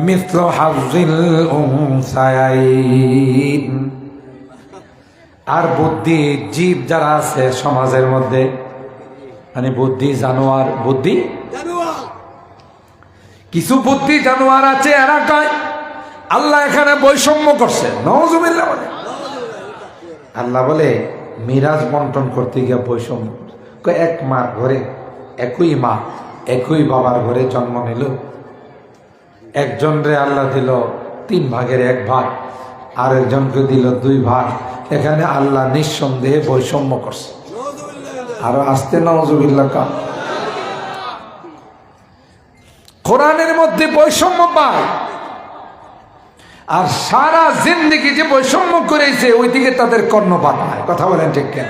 মিথলু হাযিল উনসায়াইন। আর বুদ্ধি জীব যারা আছে সমাজের মধ্যে, মানে বুদ্ধি জানোয়ার, বুদ্ধি কিছু বুদ্ধি জানোয়ার আছে, এরা কয় আল্লাহ এখানে বৈষম্য করছে। নাউযুবিল্লাহ বলে, আল্লাহ বলে মিরাজ বন্টন করতে গিয়ে বৈষম্য। এক মার ঘরে একই মা একই বাবার ঘরে জন্ম নিল, একজন রে আল্লাহ দিল 3 ভাগের 1 ভাগ, আর একজনকে দিল 2 ভাগ। এখানে আল্লাহ নিঃসন্দেহে বৈষম্য করছে। আরো আসতে নাউযুবিল্লাহ কা। কোরআনের মধ্যে বৈষম্য পায়, আর সারা জিন্দেগি যে বৈষম্য করেছে ওইদিকে তাদের কর্ণপাত নাই। কথা বলেন ঠিক কেন?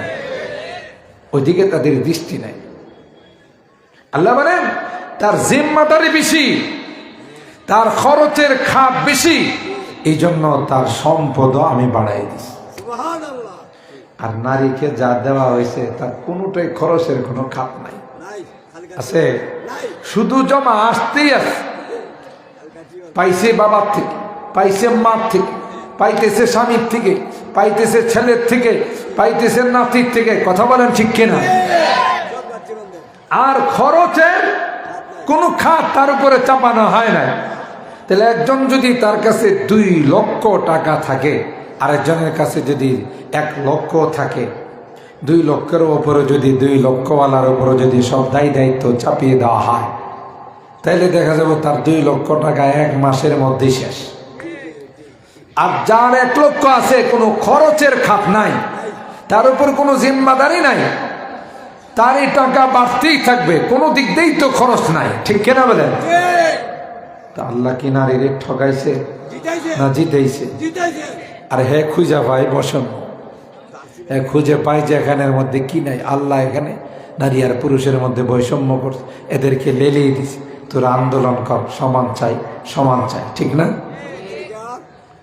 ওইদিকে তাদের দৃষ্টি নাই। আল্লাহ বলেন তার জিম্মাদারি বেশি, তার খরচের খাপ বেশি, এই জন্য তার সম্পদও আমি বাড়াই দিছি। আর নারীকে যা দেওয়া হয়েছে তার কোনোটাই খরচের কোনো খাপ নাই, আছে শুধু জমা আসতেই আছে। পাইছে বাবার থেকে, পাইছে মার থেকে, পাইতেছে স্বামীর থেকে, পাইতেছে ছেলের থেকে, পাইতেছে নাতির থেকে। কথা বলেন ঠিক কিনা? আর খরচের কোন খাত তার উপরে চাপানো হয় না। তাহলে একজন যদি তার কাছে 2 লক্ষ টাকা থাকে, আরেকজনের কাছে যদি 1 লক্ষ থাকে, 2 লক্ষের উপরে যদি 2 লক্ষওয়ালার উপরে যদি সব দায় দায়িত্ব চাপিয়ে দেওয়া হয়, তাহলে দেখা যাবে তার 2 লক্ষ টাকা 1 মাসের মধ্যেই শেষ। আর যার 1 লক্ষ আছে, কোনো খরচের খাত নাই, তার উপর কোনো জিম্মাদারি নাই, তার এই টাকা বাড়তেই থাকবে, কোনো দিক দিয়েই তো খরচ নাই। ঠিক কেনা বলেন? আল্লাহ কি নারীর ঠকাইছে না জিতাইছে? আর হে খুঁজে পাই বসন, খুঁজে পাই যে এখানের মধ্যে কি নাই। আল্লাহ এখানে নারী আর পুরুষের মধ্যে বৈষম্য করছে, এদেরকে লেলিয়ে দিছে। তোরা আন্দোলন কর, সমান চাই, সমান চাই। ঠিক না?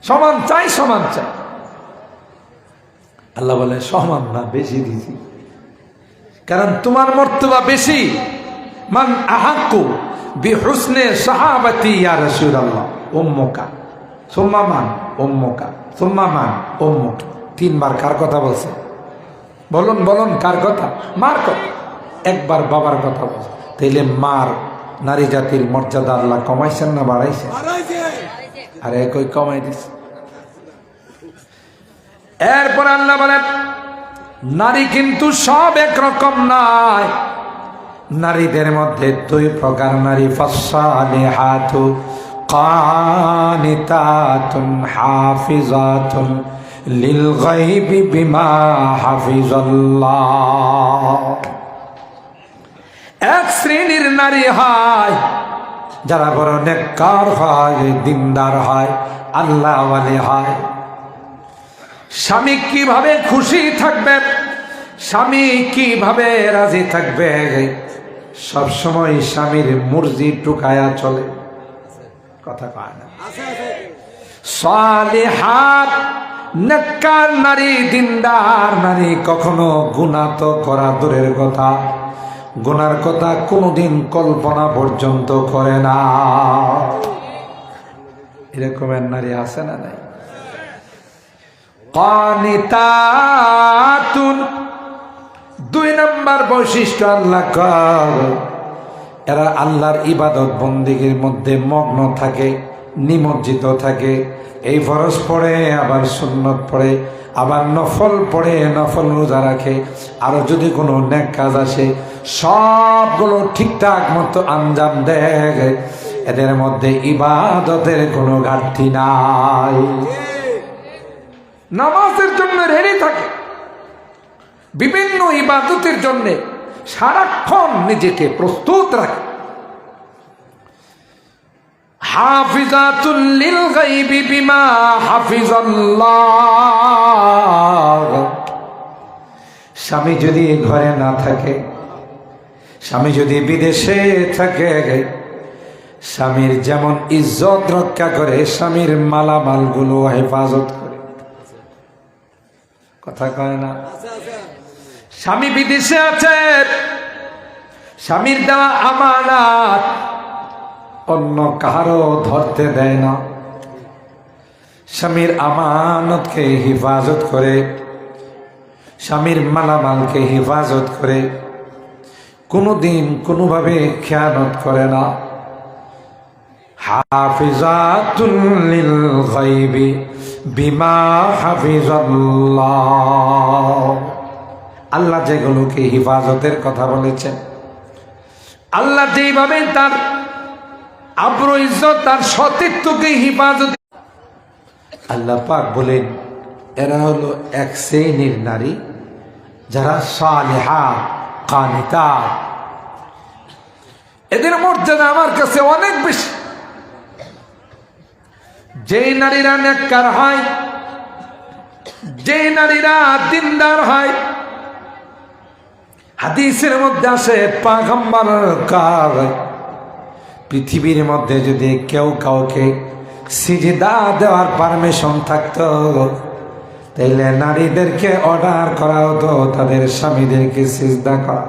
সমান চাই, সমান চাই। আল্লাহ বলে সমান না, বেশি দিছি, কারণ তোমার মর্তবা বেশি। মান আহাক্কু বিহুসনে সাহাবাতি ইয়া রাসূলুল্লাহ উম্মুকা সুম্মা মান উম্মুকা সুম্মা মান উম্মুকা। 3 বার কার কথা বলছে? বলুন বলুন, কার কথা? মার কথা। 1 বার বাবার কথা বলছে। তাইলে মার, নারী জাতির মর্যাদা আল্লাহ কমাইছেন না বাড়াইছেন? আর একই কমাই দিছে। এরপর আল্লাহ বলেন নারী কিন্তু সব একরকম নয়। নারীদের মধ্যে 2 প্রকার নারী, ফাসসালিহাতু কানিতাতুন হাফিজাতুন লিল গায়বি বিমা হাফিজাল্লাহ। এক শ্রেণীর নারী হয় যারা বড় নেককার হয়, দিনদার হয়, আল্লাহওয়ালি হয়। স্বামী কিভাবে খুশি থাকবে, স্বামী কিভাবে রাজি থাকবে, সব সময় স্বামীর মর্জি টুকায়া চলে। কথা কয় না? সালিহাত নেককার নারী, দিনদার নারী কখনো গুনাহ তো করা দূরের কথা, গুনার কথা কোনোদিন কল্পনা পর্যন্ত করে না। এরকমের নারী আছে না নাই? কানিতাতুন 2 নম্বর বৈশিষ্ট্য আল্লাহ কর, এরা আল্লাহর ইবাদত বন্দেগীর মধ্যে মগ্ন থাকে, নিমজ্জিত থাকে। এই ফরজ পড়ে, আবার সুন্নত পড়ে, আবার নফল পড়ে, নফল রোজা রাখে। আরো যদি কোনো নেক কাজ আসে সবগুলো ঠিকঠাক মতো আঞ্জাম দেয়। এদের মধ্যে ইবাদতের কোনো ঘাটতি নাই। নামাজের জন্য রেডি থাকে, বিভিন্ন ইবাদতের জন্য সারাক্ষণ নিজেকে প্রস্তুত রাখে। হাফিজাতুল লিল গায়বি বিমা হাফিজাল্লাহ। স্বামী যদি ঘরে না থাকে, স্বামী যদি বিদেশে থাকে, স্বামীর যেমন ইজ্জত রক্ষা করে, স্বামীর মালামাল গুলো হেফাজত করে। কথা কয় না? স্বামী বিদেশে আছে, স্বামীর দেওয়া আমানত অন্য কাহারও ধরতে দেয় না। স্বামীর আমানতকে হেফাজত করে, স্বামীর মালামালকে হেফাজত করে, কোনোদিন কোনোভাবে খেয়ানত করে না। হাফিজাতুল লিল গায়বি বিমা হাফিজাল্লাহ। আল্লাহ যেগুলোকে হেফাজতের কথা বলেছেন, আল্লাহ যেভাবে তার আব্রু ইজ্জত, তার সতীত্বকে হেফাজত, আল্লাহ পাক বলেন এরা হলো এক শ্রেণীর নারী যারা সালেহা কানিতা। এদের মর্যাদা আমার কাছে অনেক বেশি। যেই নারীরা নেককার হয়, যেই নারীরা দিনদার হয়, হাদিসের মধ্যে আসে পয়গম্বর কার পৃথিবীর মধ্যে যদি কেউ কাউকে সিজদা দেওয়ার পারমিশন থাকতো, তাইলে নারীদেরকে অর্ডার করা হতো তাদের স্বামীদেরকে সিজদা করা।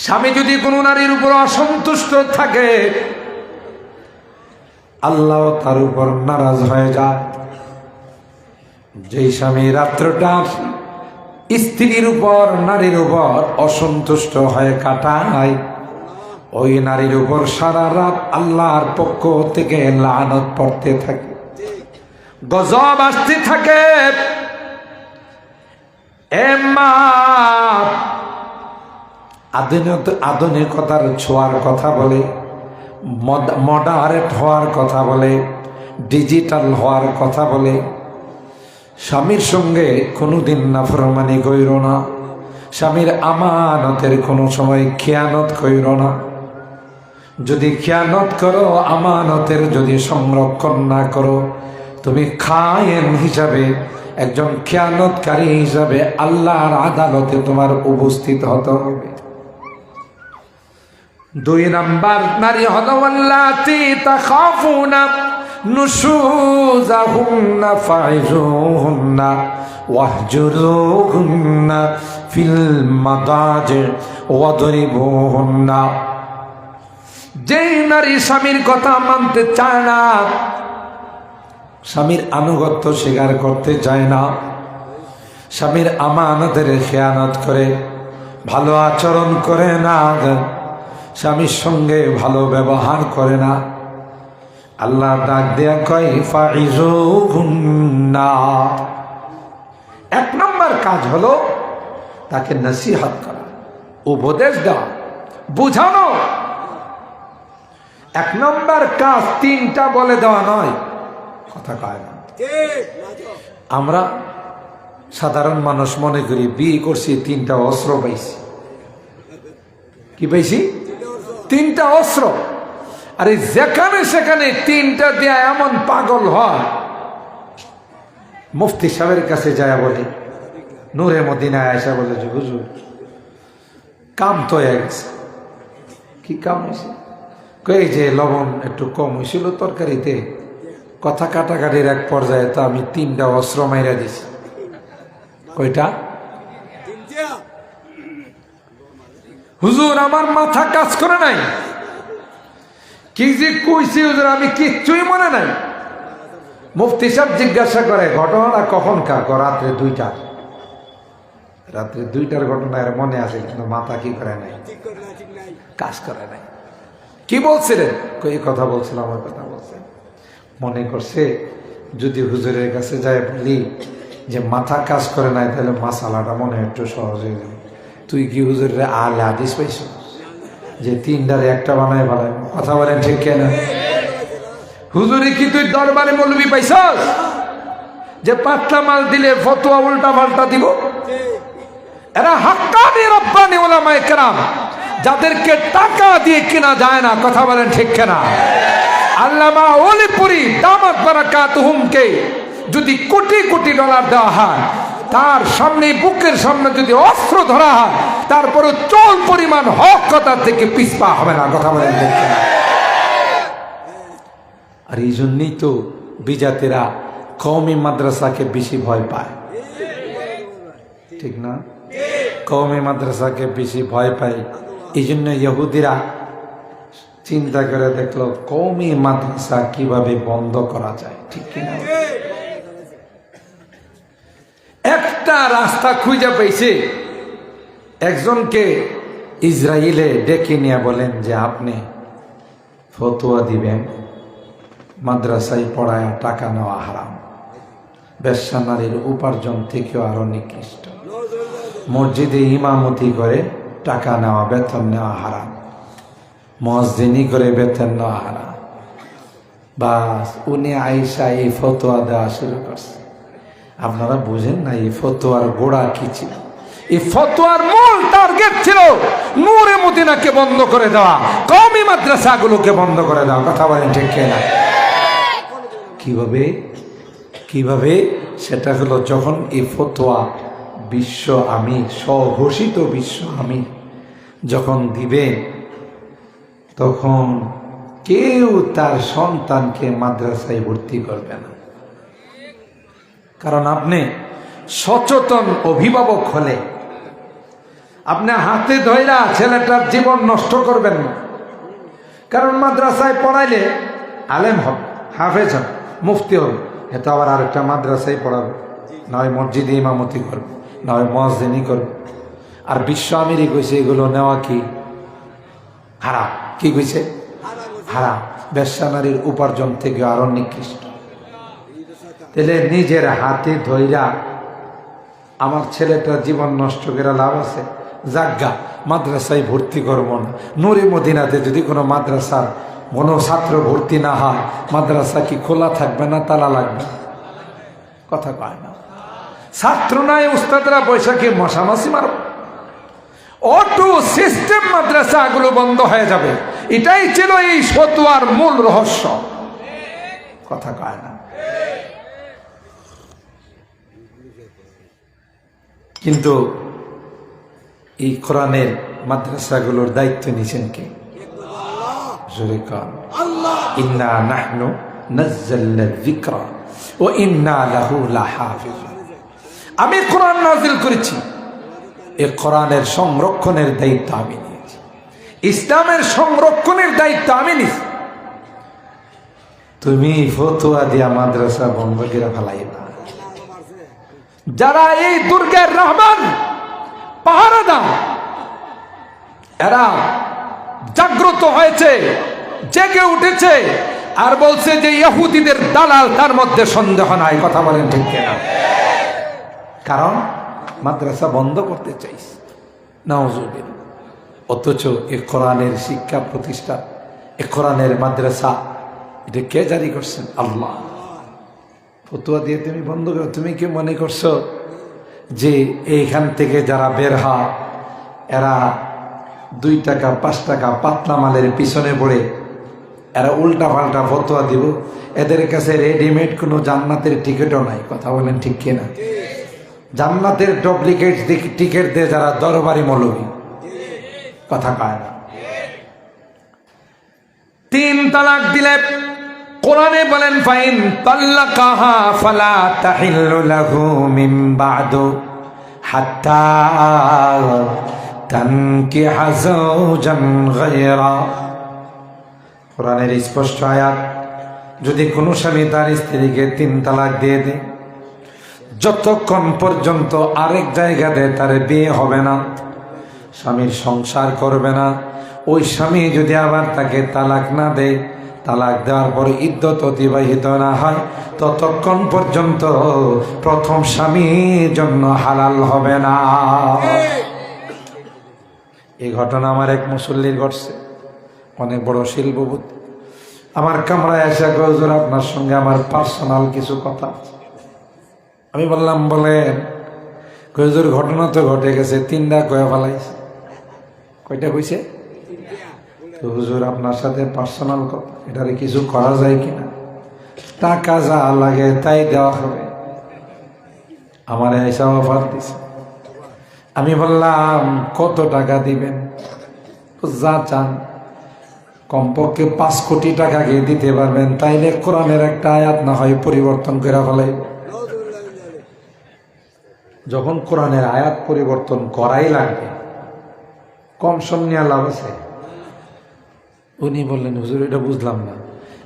স্বামী যদি কোনো নারীর উপর অসন্তুষ্ট থাকে, আল্লাহ তার উপর নারাজ হয়ে যায়। যেই স্বামী রাত্রটা স্ত্রীর উপর, নারীর উপর অসন্তুষ্ট হয়ে কাটায়, ওই নারীর উপর সারা রাত আল্লাহর পক্ষ থেকে লানত পড়তে থাকে, গজব আসতে থাকে। আধুনিকতার ছোঁয়ার কথা বলে, মডারেট হওয়ার কথা বলে, ডিজিটাল হওয়ার কথা বলে। স্বামীর সঙ্গে কোনোদিন নাফরমানি কইর না, স্বামীর আমানতের কোনো সময় খেয়ানত কইর না। যদি খেয়ানত করো, আমানতের যদি সংরক্ষণ না করো, তুমি খায়েন হিসাবে, একজন খেয়ানতকারী হিসাবে আল্লাহর আদালতে তোমার উপস্থিত হতে হবে। 2 নাম্বার নারী হলো আল্লাতি তাখাফুনা নুশুজাহুন্না ফাইজুহুন্না ওয়াহজুরুহুন্না ফিল মাদাজি ওয়াদরিবুহুন্না। যেই নারী স্বামীর কথা মানতে চায় না, স্বামীর আনুগত্য স্বীকার করতে চায় না, স্বামীর আমানতের খেয়ানত করে, ভালো আচরণ করে না, স্বামীর সঙ্গে ভালো ব্যবহার করে না, আল্লাহ ডাক দেয়া কয় ফাইজুহুন্না। 1 নম্বর কাজ হলো তাকে নসিহত করা, উপদেশ দেওয়া, বুঝানো। 1 নম্বর কাজ 3টা বলে দেওয়া নয়, কথা কয় না। আমরা সাধারণ মানুষ মনে করি বিয়ে করছি 3টা অস্ত্র পাইছি। কি পাইছি? 3টা অস্ত্র। আরে যেখানে সেখানে 3টা দেয়া এমন পাগল হয়, মুফতি সাহেবের কাছে যায় বলে, নূরে মদিনায় আসা বলে যে হুজুর কাম তো হয়ে গেছে। কি কাম হয়েছে? কই যে লবণ একটু কম হয়েছিল তরকারিতে, কথা কাটাকাটির এক পর্যায়ে তো আমি 3টা অস্ত্র মাইরা দিছি। কয়টা? হুজুর আমার মাথা কাজ করে নাই। কি যে কইছি হুজুর, আমি কিচ্ছুই মনে নাই। মুফতি সাহেব জিজ্ঞাসা করে ঘটনাটা কখন কার? রাত্রে 2টার। রাত্রে 2টার ঘটনা এর মনে আছে, কিন্তু মাথা কি করে নাই, কাজ করে নাই। কি বলছিলেন? এই কথা বলছিলাম, আমার কথা বলছেন। মনে করছে যদি হুজুরের কাছে যায় বলি যে মাথা কাজ করে নাই, তাহলে মাসালাটা মনে একটু সহজ হয়ে যাবে। তুই কি হুজুরের আলে হাদিস পাইছ যে 3টারে একটা বানায় বানায়? কথা বলেন ঠিক কেনা? হুজুরে কি তুই দরবারে মৌলবি পাইছ যে পাতলা মাল দিলে ফতোয়া উল্টা পাল্টা দিব? এরা হাক্কানি রব্বানি উলামায়ে কেরাম, যাদেরকে টাকা দিয়ে কেনা যায় না। কথা বলেন ঠিক কেনা? আল্লামা ওলিপুরি দামাত বারাকাতুহুমকে যদি কোটি কোটি ডলার দেওয়া হয়, তার সামনে, বুকের সামনে যদি অস্ত্র ধরা হয়, তারপরে চোল পরিমাণ হক কথা থেকে পিছপা হবে না। কথা বলেন ঠিক কেনা? আর এই জন্যই তো বিজাতিরা কওমি মাদ্রাসাকে বেশি ভয় পায়, ঠিক না? কওমি মাদ্রাসাকে বেশি ভয় পায়। এই জন্য ইহুদিরা চিন্তা করে দেখলো কওমি মাদ্রাসা কিভাবে বন্ধ করা যায়, ঠিক কিনা? একটা রাস্তা খুঁজে পেয়েছে। একজনকে ইসরায়েলে ডেকে নিয়ে বলেন যে আপনি ফতোয়া দিবেন মাদ্রাসায় পড়ায় টাকা নেওয়া হারাম, বেশ্যা নারীর উপার্জন থেকেও আরো নিকৃষ্ট, মসজিদে ইমামতি করে টাকা নেওয়া, বেতন নেওয়া হারাম, মুয়াজ্জিনি করে বেতন নেওয়া হারাম। বাস উনি আইসা এই ফতোয়া দেওয়া শুরু করছে। আপনারা বুঝেন না এই ফতোয়ার গোড়া কি ছিল? এই ফতোয়ার মূল টার্গেট ছিল নূরে মদিনাকে বন্ধ করে দেওয়া, কওমি মাদ্রাসাগুলোকে বন্ধ করে দেওয়া। কথা বলেন ঠিক কিনা? কিভাবে সেটা হলো যখন এই ফতোয়া বিশ্ব আমির, স্বঘোষিত বিশ্ব আমির যখন দিবেন, তখন কেউ তার সন্তানকে মাদ্রাসায় ভর্তি করবে না। কারণ আপনি সচেতন অভিভাবক হলে আপনি হাতে ধইরা ছেলেটার জীবন নষ্ট করবেন না। কারণ মাদ্রাসায় পড়াইলে আলেম হবে, হাফেজ হবে, মুফতি হবে, এত আবার আরেকটা মাদ্রাসায় পড়াবে, না হয় মসজিদে ইমামতি করবে, না হয় মুয়াজ্জিনি করবে। আর বিশ্ব আমিরই কইছে এগুলো নেওয়া কি হারাম। কি কইছে? হারাম। বেশ্যা নারীর উপার্জন থেকে আরো নিকৃষ্ট। তাহলে নিজের হাতে ধইরা আমার ছেলেটার জীবন নষ্ট করে লাভ আছে? জাগা মাদ্রাসায় ভর্তি করব না। নূরে মদিনাতে যদি কোনো মাদ্রাসার কোনো ছাত্র ভর্তি না হয়, মাদ্রাসা কি খোলা থাকবে না তালা লাগবে? কথা কয় না। ছাত্র নাই, উস্তাদরা পয়সা কি মশামাছি মারব? অটো সিস্টেম মাদ্রাসাগুলো বন্ধ হয়ে যাবে। এটাই ছিল এই ফতোয়ার মূল রহস্য। কথা কয় না। কিন্তু এই কোরআনের মাদ্রাসাগুলোর দায়িত্ব নিছেন কে? জোরে কান আল্লাহ। ইন্না নাহনু নাযালনা যিকরা ওয়া ইন্না লাহু লাহাফিজুন। আমি কোরআন নাযিল করেছি, এই কোরআনের সংরক্ষণের দায়িত্ব আমি নিয়েছি, ইসলামের সংরক্ষণের দায়িত্ব আমি নিয়েছি। তুমি ফতোয়া দিয়া মাদ্রাসা বন্ধ করে ফেলাইবা। যারা এই দুর্গের রহমান পাহারাদার, এরা জাগ্রত হয়েছে, জেগে উঠেছে, আর বলছে যে ইহুদিদের দালাল, তার মধ্যে সন্দেহ নাই। কথা বলেন ঠিক কিনা? কারণ মাদ্রাসা বন্ধ করতে চাইছে, নাউজুবিল্লাহ। অথচ এ কোরআনের শিক্ষা প্রতিষ্ঠা, এ কোরআনের মাদ্রাসা, এটা কে জারি করছেন? আল্লাহ। ফতোয়া দিয়ে তুমি বন্ধ করো। তুমি কি মনে করছো যে এইখান থেকে যারা বের হয় এরা 2 টাকা 5 টাকা পাতলা মালের পিছনে পড়ে এরা উল্টা পাল্টা ফতোয়া দিব? এদের কাছে রেডিমেড কোনো জান্নাতের টিকিটও নাই। কথা বলেন ঠিক কিনা? জান্নাতের ডুপ্লিকেট টিকিট দিয়ে যারা দরবারি মৌলবী, কথা কয় না। 3 তালাক দিলে কোরআনে বলেন ফাইন তাল্লাকাহা ফালা তাহিল্লু লাহু মিন বাদু হাত্তা তানকিহা যাওজান গায়রা। কোরআনের স্পষ্ট আয়াত, যদি কোনো স্বামী তার স্ত্রীকে 3 তালাক দিয়ে দেয়, যতক্ষণ পর্যন্ত আরেক জায়গাতে তার বিয়ে হবে না, স্বামীর সংসার করবে না, ওই স্বামী যদি আবার তাকে তালাক না দেয়, তালাক দেওয়ার পর ইদ্যত অতিবাহিত না হয়, ততক্ষণ পর্যন্ত প্রথম স্বামীর জন্য হালাল হবে না। এই ঘটনা আমার এক মুসল্লির ঘটছে, অনেক বড় শিল্পবোধ। আমার কামরায় এসে হুজুর আপনার সঙ্গে আমার পার্সোনাল কিছু কথা। আমি বললাম বলেন। হুজুর ঘটনা তো ঘটে গেছে, 3টা কয়ে ফেলাইছে। কয়টা কইছে? তো হুজুর আপনার সাথে পার্সোনাল কথা, এটারে কিছু করা যায় কিনা? টাকা যা লাগে তাই দেওয়া হবে। আমার এসা অফার দিছে। আমি বললাম কত টাকা দিবেন? যা চান, কমপক্ষে 5 কোটি টাকা গিয়ে দিতে পারবেন, তাইলে কোরআনের একটা আয়াত না হয় পরিবর্তন করে ফেলাই। যখন কোরআনের আয়াত পরিবর্তন করাই লাগবে, কম সম নিয়ে লাভ আছে? উনি বললেন, হুজুর এটা বুঝলাম না।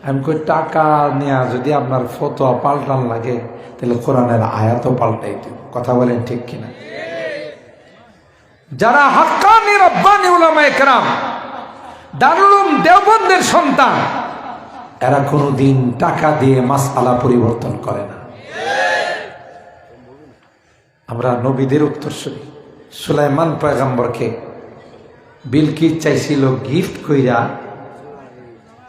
আমি কই, টাকা নেওয়া যদি আপনার ফতোয়া পাল্টান লাগে তাহলে কোরআনের আয়াতও পাল্টাই দিব। কথা বলেন ঠিক কিনা? যারা হাক্কানি রব্বানি উলামায়ে কেরাম, দারুল উলুম দেওবন্দের সন্তান, এরা কোনোদিন টাকা দিয়ে মাসআলা পরিবর্তন করে না। আমরা নবীদের উত্তরসূরি সুলাইমান পয়গম্বরকে বিলকিস চাইছিল গিফট কইরা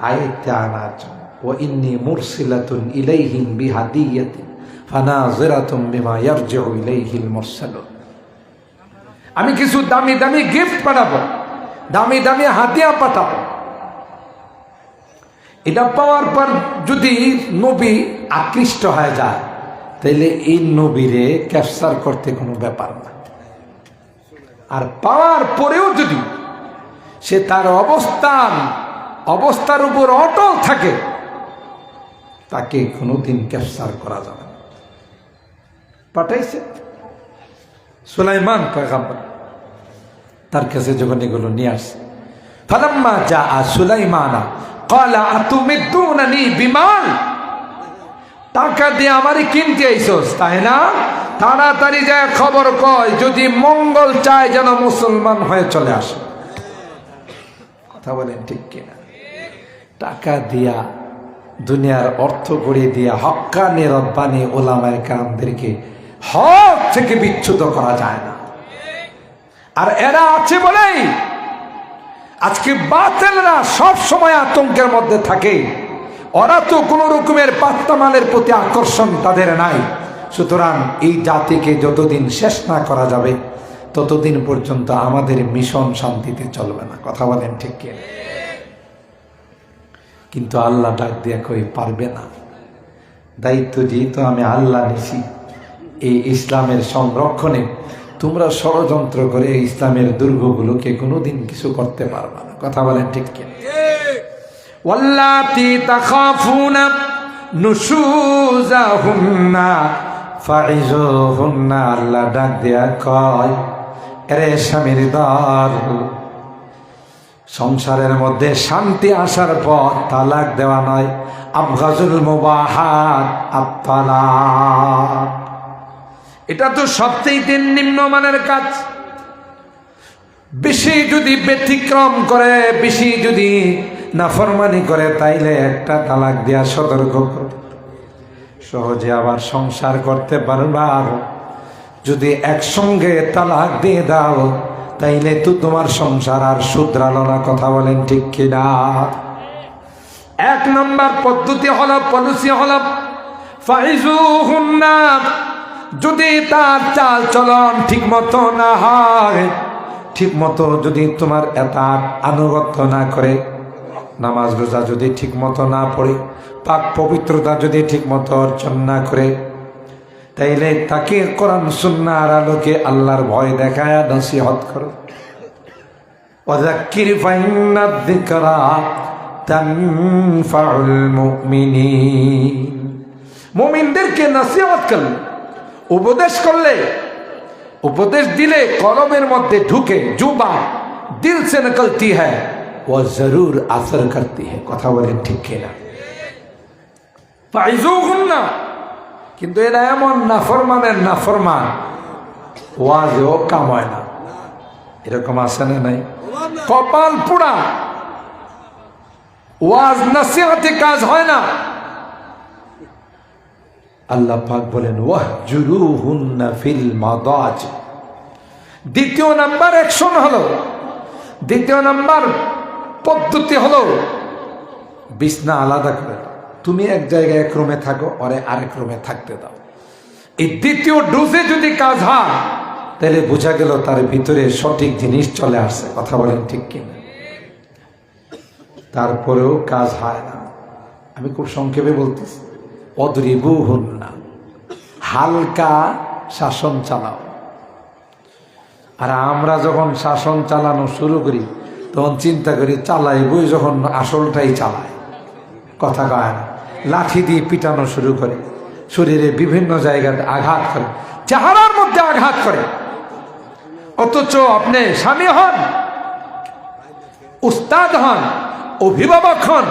আয়াতে আনার জন্য, ওয়া ইন্নী মুরসিলাতুন ইলাইহিম বিহাদিয়াতিন ফানাযিরাতুম বিমা ইয়ারজিউ ইলাইহিল মুরসালুন। আমি কিছু দামি দামি গিফট পাঠাবো, দামি দামি হাদিয়া পাঠাবো। এটা পাওয়ার পর যদি নবী আকৃষ্ট হয়ে যায় তাহলে এই নবীরে ক্যাপচার করতে কোনো ব্যাপার না। আর পাওয়ার পরেও যদি সে তার অবস্থার উপর অটল থাকে, তাকে কোনোদিন ক্যাপচার করা যাবে না। পাঠাইছে সুলাইমান পয়গম্বর, তার কাছে যখন এগুলো নিয়ে আসছে, ফালাম্মা জাআ সুলাইমানা ক্বালা আতুমিদ্দুনানি বিমাল, টাকা দিয়ে আমারে কিনতে আইছস তাই না? তাড়াতাড়ি যায় খবর কয়, যদি মঙ্গল চায় যেন মুসলমান হয়ে চলে আসে। কথা বলেন ঠিক কিনা? টাকা দিয়া, দুনিয়ার অর্থ গড়িয়ে দিয়া হক্কানি রব্বানি উলামায়ে কেরামদেরকে হক থেকে বিচ্যুত করা যায় না। আর এরা আছে বলেই আজকে বাতিলরা সব সময় আতঙ্কের মধ্যে থাকে। ওরা তো কোন রকমের পাত্তামালের প্রতি আকর্ষণ তাদের নাই। সুতরাং এই জাতিকে যতদিন শেষ না করা যাবে ততদিন পর্যন্ত আমাদের মিশন শান্তিতে চলবে না। কথা বলেন ঠিক কি? কিন্তু আল্লাহ ডাক দিয়া কই, পারবে না। দায়িত্ব যেহেতু আমি আল্লাহ নিছি, এই ইসলামের সংরক্ষণে তোমরা ষড়যন্ত্র করে ইসলামের দুর্গগুলোকে কোনোদিন কিছু করতে পারবে না। কথা বলেন ঠিক কি? ওয়াল্লাতি তাখাফুনা নুশুজাহুন্না ফাইজুহুন্না, আল্লাহ ডাক দিয়া কয়, এরে স্বামীর দল, সংসারের মধ্যে শান্তি আসার পর তালাক দেওয়া নয়। আবগাজুল মুবাহাত আত-তালাক, এটা তো সবচেয়ে নিম্নমানের কাজ। বেশি যদি ব্যতিক্রম করে, বেশি যদি নাফরমানি করে, তাইলে একটা তালাক দেয়া সতর্ক করে সহজে আবার সংসার করতে পারবা। যদি একসঙ্গে তালাক দিয়ে দাও তাইলে তো তোমার সংসার আর শুধরালো না। কথা বলেন ঠিক কিনা? এক নম্বর পদ্ধতি হলো, পলিসি হলো ফাইজুহুন্না, যদি তার চাল চলন ঠিক মতো না হয়, ঠিক মতো যদি তোমার এতাত আনুগত্য না করে, নামাজ রোজা যদি ঠিক মতো না পড়ে, পাক পবিত্রতা যদি ঠিক মতো অর্জন না করে, তাইলে তাকে কোরআন সুন্নাহর আলোকে আল্লাহর ভয় দেখায় নসিহত করো। ওয়াযাক্কির ফাইন্নাদ যিকরা তানফাউল মুমিনিন, মুমিনদেরকে নসিহত করলে, উপদেশ করলে, উপদেশ দিলে কলমের মধ্যে ঢুকে, জুবা দিল সে নিকলতি হ্যায় वो जरूर असर करती है। কথা বলেন ঠিক কিনা? ফাইজুহুন্না, কিন্তু এরা এমন নাফরমানের নাফরমান, ওয়াজও কাম হয় না। এরকম আছে না নাই? কপাল পোড়া, ওয়াজ নসিহতে কাজ হয় না। আল্লাহ পাক বলেন ওয়াহজুরুহুন্না ফিল মাদাজ। দ্বিতীয় নাম্বার অ্যাকশন হলো, দ্বিতীয় নাম্বার পদ্ধতি হলো বিছনা আলাদা করে দাও। তুমি এক জায়গায় এক রুমে থাকো, ওরে আরেক রুমে থাকতে দাও। এই দ্বিতীয় ডোজে যদি কাজ হয় তাহলে বোঝা গেল তার ভিতরে সঠিক জিনিস চলে আসছে। কথা বলেন ঠিক কিনা? তারপরেও কাজ হয় না। আমি খুব সংক্ষেপে বলতেছি, অদরিবুহুন্না, হালকা শাসন চালাও। আর আমরা যখন শাসন চালানো শুরু করি তখন চিন্তা করি চালাইবই, যখন আসলটাই চালায়। কথা কয় না, লাঠি দিয়ে পিটানো শুরু করে, শরীরে বিভিন্ন জায়গায় আঘাত করে, চেহারার মধ্যে আঘাত করে। অথচ আপনি স্বামী হন, উস্তাদ হন, অভিভাবক হন,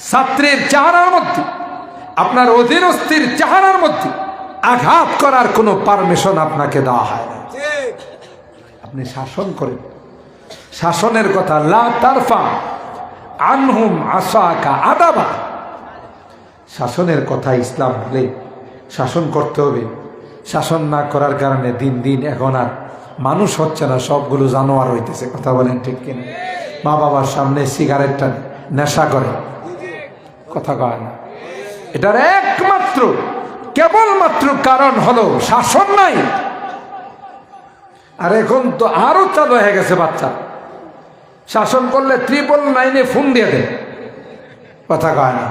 ছাত্রের চেহারার মধ্যে, আপনার অধীনস্থির চেহারার মধ্যে আঘাত করার কোনো পারমিশন আপনাকে দেওয়া হয় না। আপনি শাসন করেন। শাসনের কথা লা তারফা আনহুম আসাকা আদাবা, শাসনের কথা ইসলাম বলে শাসন করতে হবে। শাসন না করার কারণে দিন দিন এখন আর মানুষ হচ্ছে না, সবগুলো জানোয়ার হইতেছে। কথা বলেন ঠিক কিনা? মা বাবার সামনে সিগারেটটা নেশা করে, কথা কয় না। এটার একমাত্র কেবলমাত্র কারণ হলো শাসন নাই। আর এখন তো আরো চালু হয়ে গেছে বাচ্চা, শাসন করলে 999 ফোন দিয়ে দেয়, কথা কয় না।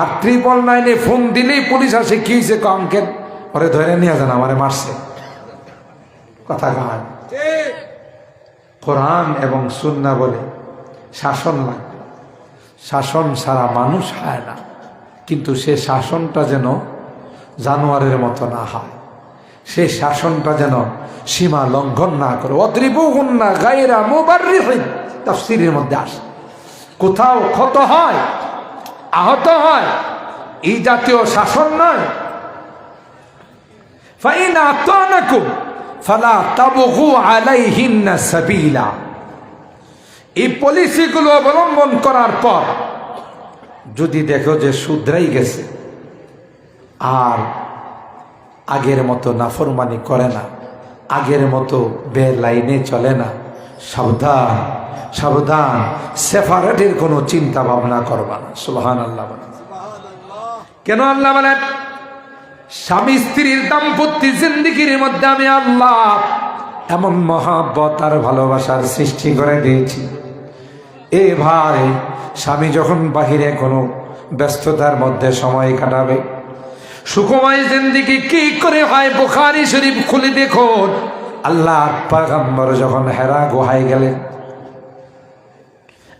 আর 999 ফোন দিলেই পুলিশ আসে, কি হয়েছে অঙ্কেল, ওরে ধরে নিয়ে যান, আমারে মারছে, কথা কয়। কোরআন এবং সুন্নাহ বলে শাসন লাগবে, শাসন ছাড়া মানুষ হয় না। কিন্তু সে শাসনটা যেন জানোয়ারের মতো না হয়, সে শাসনটা যেন সীমা লঙ্ঘন না করে। অদ্রিবুহুন্না গায়রা মুবাররিহিন, তাফসীরের মধ্যে আসে। কোথাও ক্ষত হয়, আহত হয়, এই জাতীয় শাসন নয়। ফাইন আতানাকুম ফালা তাবগু আলাইহিন্না সাবিলা, এই পলিসিগুলো অবলম্বন করার পর যদি দেখো যে শুধরাই গেছে আর আগের মতো নাফরমানি করে না, আগের মতো বেলাইনে চলে না, সাবধান সাবধান, সেফারেটের কোনো চিন্তা ভাবনা করবা না। সুবহানাল্লাহ বলেন। কেন আল্লাহ বলেন? স্বামী স্ত্রীর দাম্পত্য জিন্দেগির মধ্যে আমি আল্লাহ এমন মহাব্বত আর ভালোবাসার সৃষ্টি করে দিয়েছি। এ ভাই, স্বামী যখন বাহিরে কোনো ব্যস্ততার মধ্যে সময় কাটাবে, সুখময় জিন্দেগি কি করে হয় বুখারী শরীফ খুলে দেখুন। আল্লাহর পয়গম্বর যখন হেরা গুহায় গেলেন,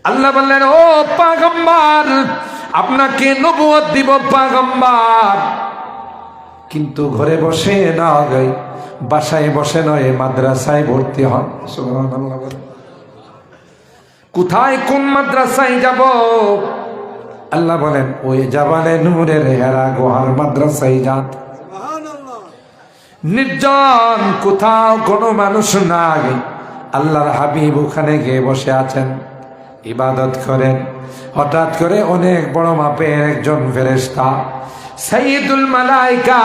আল্লাহ বললেন, ও পয়গম্বর, আপনাকে নবুয়ত দিব পয়গম্বর, কিন্তু ঘরে বসে না, বাসায় বসে নয়, মাদ্রাসায় ভর্তি হন। সুবহানাল্লাহ বলেন। কোথায়, কোন মাদ্রাসায় যাব? আল্লাহ বলেন, ওই জাবালে নূরের হেরা গুহার মাদ্রাসায় যান। নির্জন, কোথাও কোনো মানুষ নাই, আল্লাহর হাবিব ওখানে গিয়ে বসে আছেন, ইবাদত করেন। হঠাৎ করে অনেক বড় মাপের একজন ফেরেশতা, সাইয়্যিদুল মালায়েকা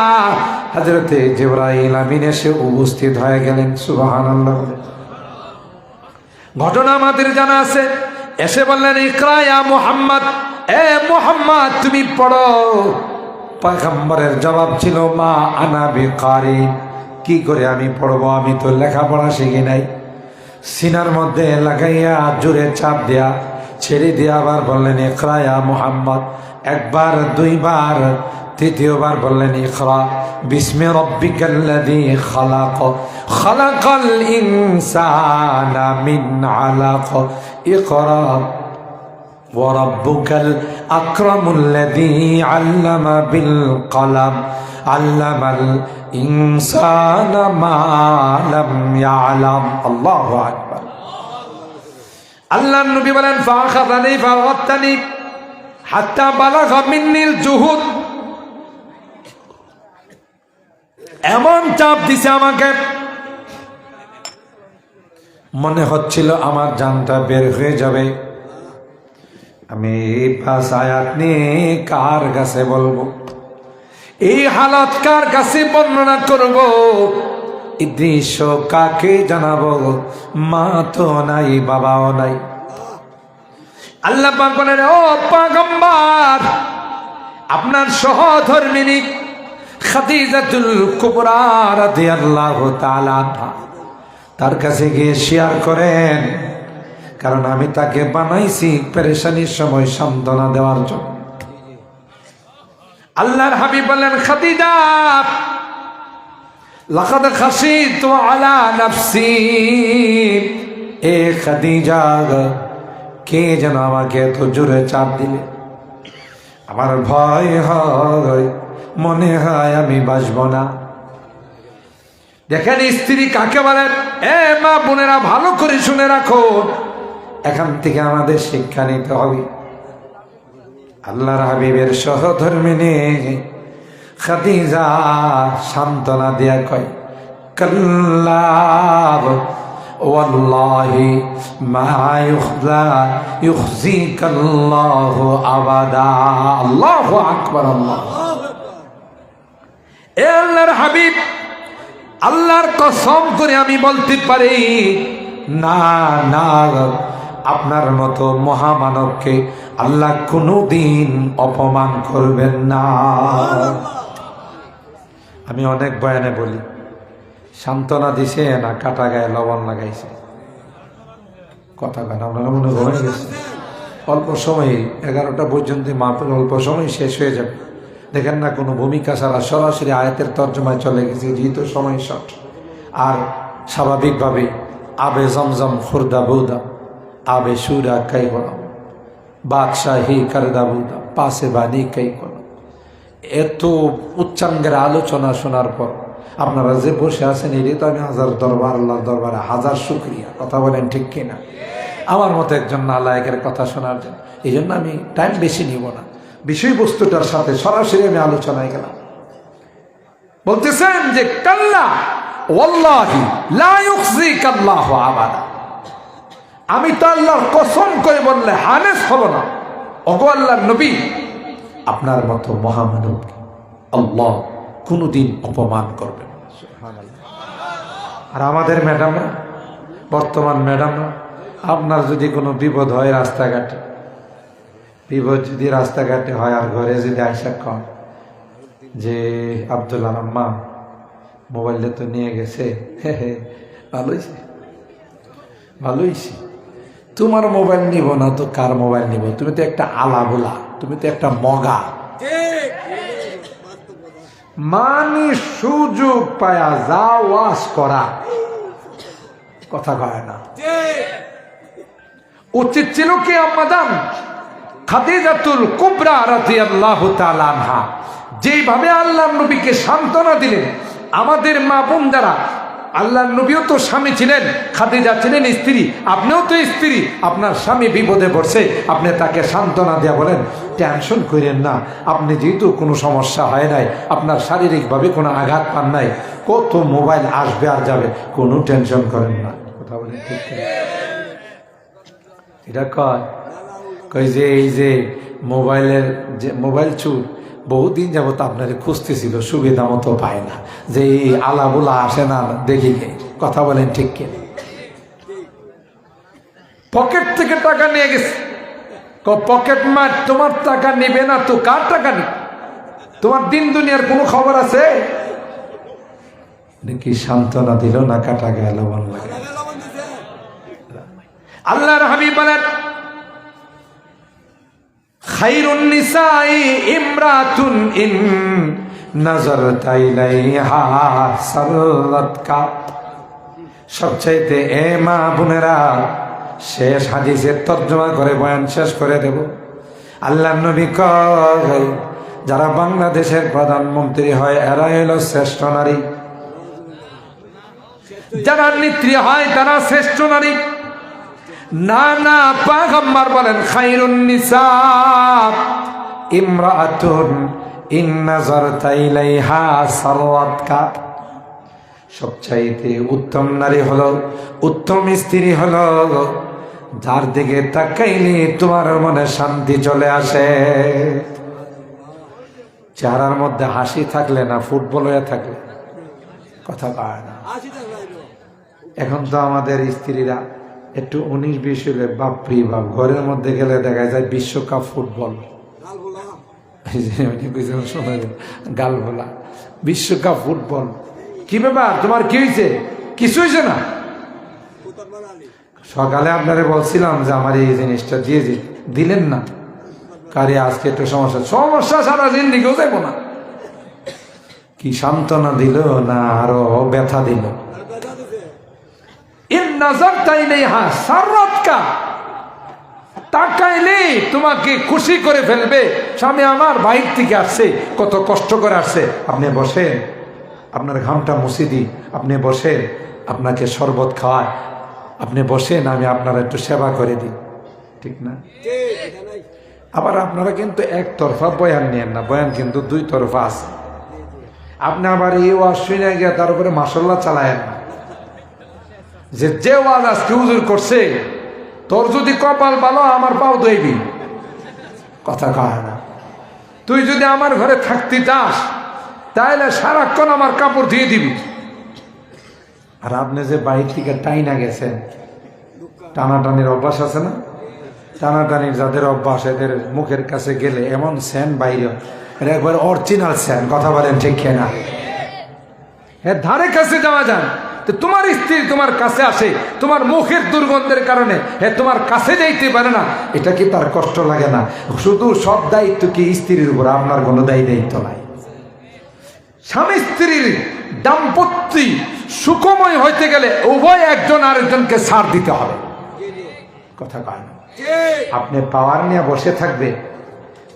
হযরতে জিবরাইল আমিন এসে উপস্থিত হয়ে গেলেন। সুবহানাল্লাহ। ঘটনা আমাদের জানা আছে। এসে বললেন, ইকরা ইয়া মুহাম্মদ, এ মুহাম্মদ তুমি পড়ো। পয়গম্বরের জবাব ছিল, মা আনা বিকারি, কি করে আমি পড়বো, আমি তো লেখাপড়া শিখি নাই। সিনার মধ্যে লাগাইয়া জোরে চাপ দেয়া ছেড়ে দিয়ে আবার বললেন, ইকরা ইয়া মুহাম্মদ। একবার, দুইবার, তৃতীয়বার বললেন, ইকরা বিস্মি রাব্বিকাল্লাযী খালাক, খালাকাল ইনসানা মিন আলাক, ইকরা ওয়া রাব্বুকাল আকরামুল্লাযী আল্লামা বিল কলম, আল্লামাল ইনসানা মা লাম ইয়ালাম। আল্লাহু আকবার। আল্লাহর নবী বলেন, ফাখাযানি ফাওয়াত্তানি হাত্তা বালাগা মিন্নিল জুহুদ, এমন চাপ দিছে আমাকে, মনে হচ্ছিল আমার জানটা বের হয়ে যাবে। আমি এই 5 আয়াত নিয়ে কার কাছে বলবো, এই হালত কার কাছে বর্ণনা করব, এই দৃশ্য কাকে জানাবো? মা তো নাই, বাবাও নাই। আল্লাহ পাক বলেন, ও পয়গম্বর, আপনার সহধর্মিণী খাদিজাতুল কুবরা রাদিয়াল্লাহু তাআলা তার কাছে গিয়ে শেয়ার করেন, কারণ আমি তাকে বানাইছি পেরেশানির সময় সান্ত্বনা দেওয়ার জন্য। আল্লাহর হাবিব বললেন, খাদিজা, লাকাদ খাশিতু আলা নাফসি, এ খাদিজা, কে যেন আমাকে এত জোরে চাপ দিলে, আমার ভয় হয়, মনে হয় আমি বাঁচব না। দেখেন স্ত্রী কাকে বলেন। এ মা বোনেরা, ভালো করে শুনে রাখো, এখান থেকে আমাদের শিক্ষা নিতে হবে। আল্লাহর হাবিবের সহধর্মিনী খাদিজা সান্ত্বনা দিয়া কয়, কাল্লা ওয়াল্লাহি মা ইউখজিকাল্লাহু আবাদা। আল্লাহু আকবার। আল্লাহ, এ আল্লাহর হাবিব, আল্লাহর কসম করে আমি বলতে পারি, না না, আপনার মতো মহামানবকে আল্লাহ কোনোদিন অপমান করবেন না। আমি অনেক বয়ানে বলি, সান্ত্বনা দিছে না কাটা গায়ে লবণ লাগাইছে? কথা কেন আপনারা মনে ঘুমিয়ে গেছে? অল্প সময় 11টা পর্যন্ত মাহফিল অল্প সময় শেষ হয়ে যাবে। দেখেন না, কোনো ভূমিকা ছাড়া সরাসরি আয়াতের তর্জমায় চলে গেছে, যেহেতু সময় শর্ট। আর স্বাভাবিকভাবে আবে জমজম খুরদা বৌদা, আবে সুরা কাই গলাম, বাদশাহী কারদা বৌদা, পাশে বানি কাই গলাম। এত উচ্চাঙ্গের আলোচনা শোনার পর আপনারা যে বসে আছেন, এটাই তো আমি হাজার দরবার, আল্লাহর দরবারে হাজার শুকরিয়া। কথা বলেন ঠিক কিনা? আমার মতো একজন নালায়েকের কথা শোনার জন্য। এই জন্য আমি টাইম বেশি নিব না, বিষয়বস্তুটার সাথে সরাসরি আমি আলোচনায় গেলাম। বলতেছেন যে কাল্লা ওয়াল্লাহি লা ইউখজিকাল্লাহু আবাদা, আমি তো আল্লাহর কসম করে বললে হানেস হলো না। ওগো আল্লাহর নবী, আপনার মতো মহামানবকে আল্লাহ কোনোদিন অপমান করবেন না। আর আমাদের ম্যাডামরা, বর্তমান ম্যাডামরা, আপনার যদি কোনো বিপদ হয় রাস্তাঘাটে, বিপদ যদি রাস্তাঘাটে হয় আর ঘরে যদি আইসা কন যে আব্দুল আম্মা মোবাইলটা তো নিয়ে গেছে, ভালো হয়েছে, ভালো হয়েছে, তোমার মোবাইল নিব না তো কার মোবাইল নিব? তুমি তো একটা আলাবোলা, তুমি তো একটা মগা। মানি সুযোগ পায়া যা ওয়াজ করা, কথা কয় না। উচিত ছিল কি আম্মাজান খাদিজাতুল কুবরা রাদিয়াল্লাহু তাআলা আনহা যেভাবে আল্লাহর নবীকে সান্ত্বনা দিলেন, আমাদের মা বোন যারা, আল্লাহর নবীও তো স্বামী ছিলেন, খাদিজা ছিলেন স্ত্রী, আপনিও তো স্ত্রী, আপনার স্বামী বিপদে পড়ছে, আপনি তাকে সান্ত্বনা দেয়া বলেন, টেনশন করেন না, আপনি যেহেতু কোনো সমস্যা হয় নাই, আপনার শারীরিকভাবে কোনো আঘাত পান নাই, কত মোবাইল আসবে আর যাবে, কোনো টেনশন করেন না। কথা বলেন ঠিক? এটা কয় যে এই যে মোবাইলের যে মোবাইল চুর বহুদিন যাবত আপনারে খুঁজতেছিল, সুবিধা মতো পায় না, যে এই আলাবুলা আসে না দেখি। কথা বলেন ঠিক কি? পকেট থেকে টাকা নিয়ে গেছে, পকেট মার, তোমার টাকা নিবে না তো কার টাকা নিবে? তোমার দিন দুনিয়ার কোনো খবর আছে নাকি? সান্ত্বনা দিল না কাটা গায়ে লবণ লাগে? আল্লাহর হাবিব বলেন, খায়রুন নিসাই ইমরাতুন ইন নাযারতা ইলাইহা সাররাতকা। সবচাইতে এ মা বোনেরা, শেষ হাদিসের তর্জমা করে বয়ান শেষ করে দেব। আল্লাহর নবী কয়, যারা বাংলাদেশের প্রধানমন্ত্রী হয় এরা হলো শ্রেষ্ঠ নারী, যারা নেত্রী হয় তারা শ্রেষ্ঠ নারী। না না, পয়গম্বর বলেন খায়রুন নিসা ইমরাতুন ইন নাযারতা ইলাইহা সারওয়াতকা। সবচাইতে উত্তম নারী হলো, উত্তম স্ত্রী হলো যার দিকে তাকাইলে তোমার মনে শান্তি চলে আসে। চেহারার মধ্যে হাসি থাকলে না, ফুটবল হয়ে থাকলে কথা পায় না। এখন তো আমাদের স্ত্রীরা একটু 19-20 হলে বাপরি বাপ, ঘরের মধ্যে গেলে দেখা যায় বিশ্বকাপ ফুটবল, গাল ভোলা, বিশ্বকাপ ফুটবল। কি ব্যাপার, তোমার কি হয়েছে? কিছু হয়েছে না? সকালে আপনারা বলছিলাম যে আমার এই জিনিসটা দিয়ে দিলেন না, কারে আজকে একটু সমস্যা সারা জিন্দিগিও যাবো না। কি সান্ত্বনা দিল না আরো ব্যথা দিল? তাকাইলে তোমাকে খুশি করে ফেলবে। স্বামী আমার বাইর থেকে আসছে, কত কষ্ট করে আসছে, আপনি বসেন, আপনার ঘামটা মুছে দিই, আপনি বসেন, আপনাকে শরবত খাওয়ায়, আপনি বসেন, আমি আপনারা একটু সেবা করে দিই, ঠিক না? আবার আপনারা কিন্তু একতরফা বয়ান নিয়েন না, বয়ান কিন্তু দুই তরফা আছে। আপনি আবার এই ওয়াজ শুনে গিয়ে তার উপরে মাশাআল্লাহ চালায়েন না, যে ওয়াজ আজকে হুজুর করছে তোর যদি কপাল ভালো আমার পাও দইবি, কথা কয় না। তুই যদি আমার ঘরে থাকতে চাস তাহলে সারাক্ষণ আমার কাপড় দিয়ে দিবি। আর আপনি যে বাইরে থেকে টাইনা গেছেন, টানাটানির অভ্যাস আছে না? টানাটানির যাদের অভ্যাস, এদের মুখের কাছে গেলে এমন স্যান বাইরে, এটা একবার অরিজিনাল স্যান, কথা বলেন ঠিক না? এর ধারে কাছে যাওয়া যান তো তোমার স্ত্রী তোমার কাছে আসে, তোমার মুখের দুর্গন্ধের কারণে তোমার কাছে যাইতে পারে না, এটা কি তার কষ্ট লাগে না? শুধু সব দায়িত্ব কি স্ত্রীর উপর, আপনার কোনো দায়িত্ব নাই। স্বামী স্ত্রীর দাম্পত্য সুখময় হইতে গেলে উভয় একজন আরেকজনকে ছাড় দিতে হবে, কথা কয় না? আপনি পাওয়ার নিয়ে বসে থাকবে,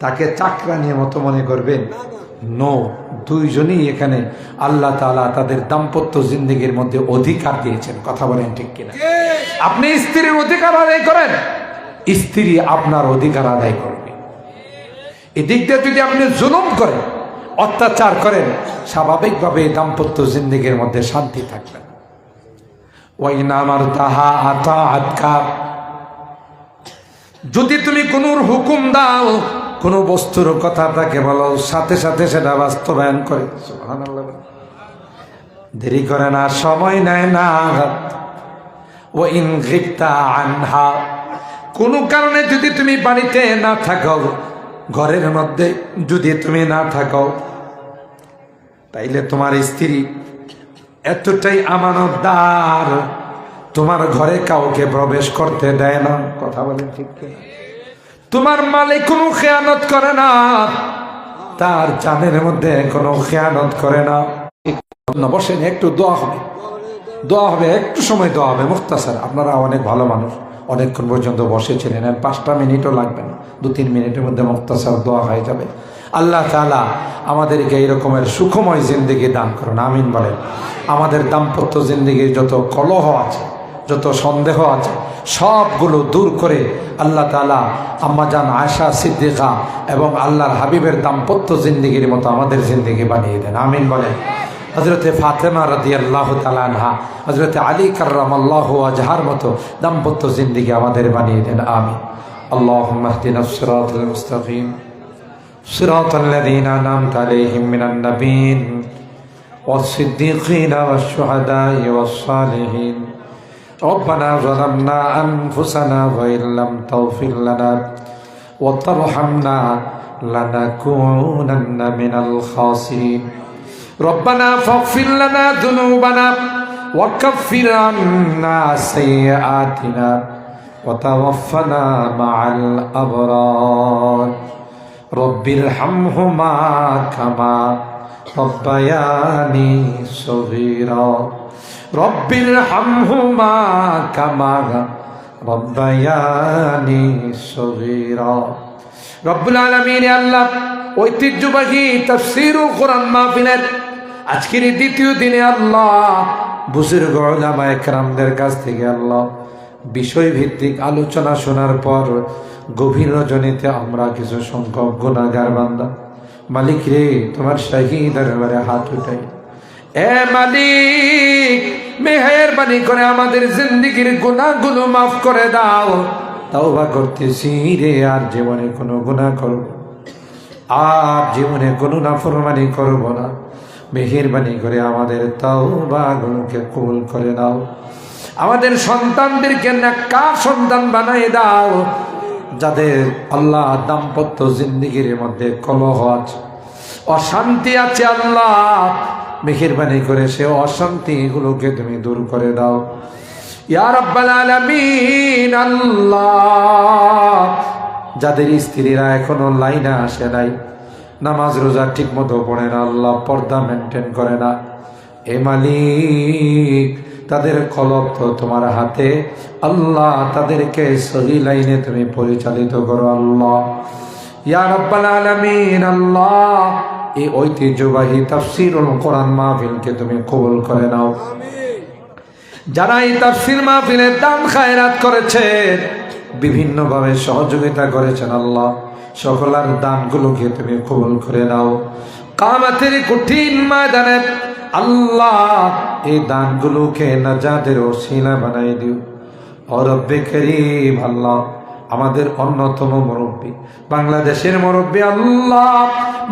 তাকে চাকরা নিয়ে মতো মনে করবেন, নো, দুইজনই এখানে আল্লাহ তাআলা তাদের দাম্পত্য জিন্দেগির মধ্যে অধিকার দিয়েছেন, কথা বলেন ঠিক কিনা? আপনি স্ত্রীর অধিকার আদায় করেন, স্ত্রী আপনার অধিকার আদায় করবে। এদিক দিয়ে যদি আপনি জুলুম করেন, অত্যাচার করেন, স্বাভাবিকভাবে দাম্পত্য জিন্দেগির মধ্যে শান্তি থাকবে না। ওয়াইন আমার তাহা আতা আতকা, যদি তুমি কোন হুকুম দাও, কোন বস্তুর কথা তাকে বলো, সাথে সাথে সেটা বাস্তবায়ন করে, সুবহানাল্লাহ, দেরি করে না, সময় নেয় না। ওয়াইন গিবতা আনহা, কোন কারণে যদি তুমি বাড়িতে না থাকো, ঘরের মধ্যে যদি তুমি না থাকো, তাইলে তোমার স্ত্রী এতটাই আমানতদার, তোমার ঘরে কাউকে প্রবেশ করতে দেয় না, কথা বলেন ঠিক কিনা? তোমার মালিক কোনো খেয়ানত করে না, তার জানের মধ্যে কোনো খেয়ানত করে না। বসেন, একটু দোয়া হবে, দোয়া হবে, একটু সময় দোয়া হবে, মুখতাসার। আপনারা অনেক ভালো মানুষ, অনেকক্ষণ পর্যন্ত বসেছিলেন, আর 5টা মিনিটও লাগবে না, 2-3 মিনিটের মধ্যে মুখতাসার দোয়া হয়ে যাবে। আল্লাহ তাআলা আমাদেরকে এই রকমের সুখময় জিন্দেগি দান করুন, আমিন বলেন। আমাদের দাম্পত্য জিন্দেগির যত কলহ আছে, যত সন্দেহ আছে, সবগুলো দূর করে আল্লাহ তাআলা আম্মাজান আয়েশা সিদ্দিকা এবং আল্লাহর হাবিবের দাম্পত্য জিন্দেগির মতো আমাদের জিন্দেগি বানিয়ে দেন, আমিন বলেন। হযরতে ফাতেমা রাদিয়াল্লাহু তাআলা আনহা, হযরতে আলী কাররামাল্লাহু ওয়াজহার মতো দাম্পত্য জিন্দেগি আমাদের বানিয়ে দেন, আমিন। আল্লাহুম্মা ইহদিনাস সিরাতাল মুস্তাকিম সিরাতাল লাযীনা আন'আমতা আলাইহিম মিনান নাবিয়্যিন ওয়াস-সিদ্দীকিনা ওয়াশ-শুহাদা'i ওয়াস-সালিহিন। ربنا ظلمنا أنفسنا وإن لم تغفر لنا وترحمنا لنكونن من الخاسرين ربنا فاغفر لنا ذنوبنا وكفر عنا سيئاتنا وتوفنا مع الأبرار رب ارحمهما كما ربياني صغيرا رب ارحمهما كما ربياني صغيرا রব্বুল আলামিন আল্লাহ ঐতিহ্যবাহী তাফসীরুল কোরআন মাহফিলের আজকের দ্বিতীয় দিনে আল্লাহ বুজুর্গ উলামায়ে কেরামদের কাছ থেকে আল্লাহ বিষয়ভিত্তিক আলোচনা শোনার পর গভীর রজনীতে আমরা কিছু সংখ্যক গুনাহগার বান্দা, মালিক রে তোমার শাহী দরবারে হাত উঠাই। এ মালিক, মেহেরবানি করে আমাদের জিন্দেগির গুনাহগুলো মাফ করে দাও। তাওবা করতেছি রে, আর জীবনে কোনো গুনাহ করব, আর জীবনে কোনো নাফরমানি করব না। মেহেরবানি করে আমাদের তাওবাগুলোকে কবুল করে নাও। আমাদের সন্তানদেরকে নেককার সন্তান বানিয়ে দাও। যাদের আল্লাহ দাম্পত্য জিন্দেগির মধ্যে কলহ আছে, অশান্তি আছে, আল্লাহ মেহেরবানি করে সে অশান্তি এগুলোকে তুমি দূর করে দাও ইয়া রাব্বাল আলামিন। আল্লাহ যাদের স্ত্রীরা এখনো লাইনে আসে নাই, নামাজ রোজা ঠিক মতো পড়ে না, আল্লাহ পর্দা মেনটেন করে না, এ মালিক তাদের কলব তো তোমার হাতে, আল্লাহ তাদেরকে সহি লাইনে তুমি পরিচালিত করো আল্লাহ ইয়া রাব্বাল আলামিন। আল্লাহ এই ঐতিহ্যবাহী তাফসীরুল কোরআন মাহফিলকে তুমি কবুল করে নাও। যারা এই তাফসীর মাহফিলের দান খায়রাত করেছেন, বিভিন্ন ভাবে সহযোগিতা করেছেন, আল্লাহ সকলের দানগুলোকে তুমি কবুল করে নাও। কিয়ামতের কঠিন ময়দানে আল্লাহ এই দানগুলোকে নাজাতের ওসিলা বানাই দিও। ও রব্বে করিম, আল্লাহ আমাদের অন্যতম মুরব্বী, বাংলাদেশের মুরব্বী, আল্লাহ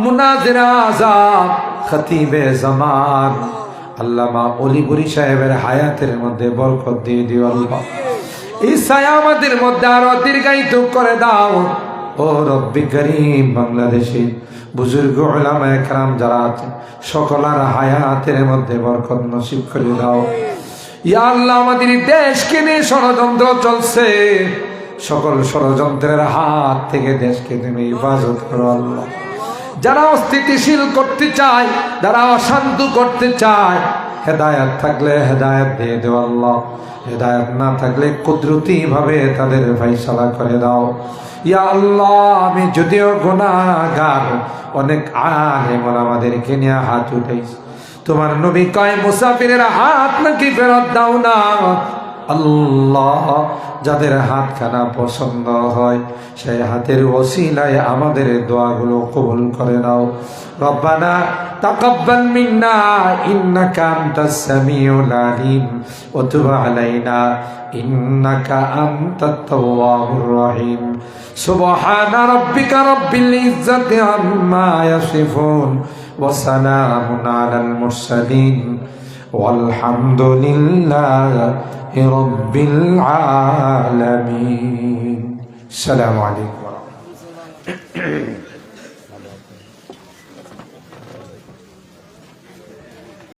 মুনাজির আযাম খতিবে জামান আল্লামা অলিপুরি সাহেবের হায়াতের মধ্যে বরকত দিয়ে দিও। আল্লাহ এই ছায়া আমাদের মধ্যে আরো দীর্ঘায়িত করে দাও। ও রব্বে করিম, বাংলাদেশের বুজুর্গ উলামায়ে কেরাম যারা আছে সকলের হায়াতের মধ্যে বরকত নসিব করে দাও। ইয়া আল্লাহ, আমাদের দেশকে নিয়ে ষড়যন্ত্র চলছে, সকল ষড়যন্ত্রের হাত থেকে দেশকে তুমি হেফাজত করো। আল্লাহ যারা অস্থিতিশীল করতে চায়, যারা অশান্ত করতে চায়, হেদায়েত থাকলে হেদায়েত দিয়ে দেও। আল্লাহ হেদায়েত না থাকলে কুদরতি ভাবে তাদের ফায়সালা করে দাও। ইয়া আল্লাহ, আমি যদিও গুনাহগার, অনেক আলেম আমাদেরকে নিয়ে হাত উঠাইছি, তোমার নবী কয় মুসাফিরের হাত নাকি ফেরত দাও না। আল্লাহ যাদের হাত খানা পছন্দ হয় সেই হাতের ওসিলায় আমাদের দোয়াগুলো কবুল করে নাও। রব্বানা তাকাব্বাল মিন্না ইন্নাকা আনতাস সামিউল আলিম ওয়া তুব আলাইনা ইন্নাকা আনতাত তাওয়াবুর রহিম। সুবহানা রাব্বিকা রাব্বিল ইজ্জাতি আম্মা ইয়াসিফুন ওয়া সালামুন আলাল মুরসালিন ওয়ালহামদুলিল্লাহি রাব্বিল আলামিন। আসসালামু আলাইকুম ওয়া রাহমাতুল্লাহ।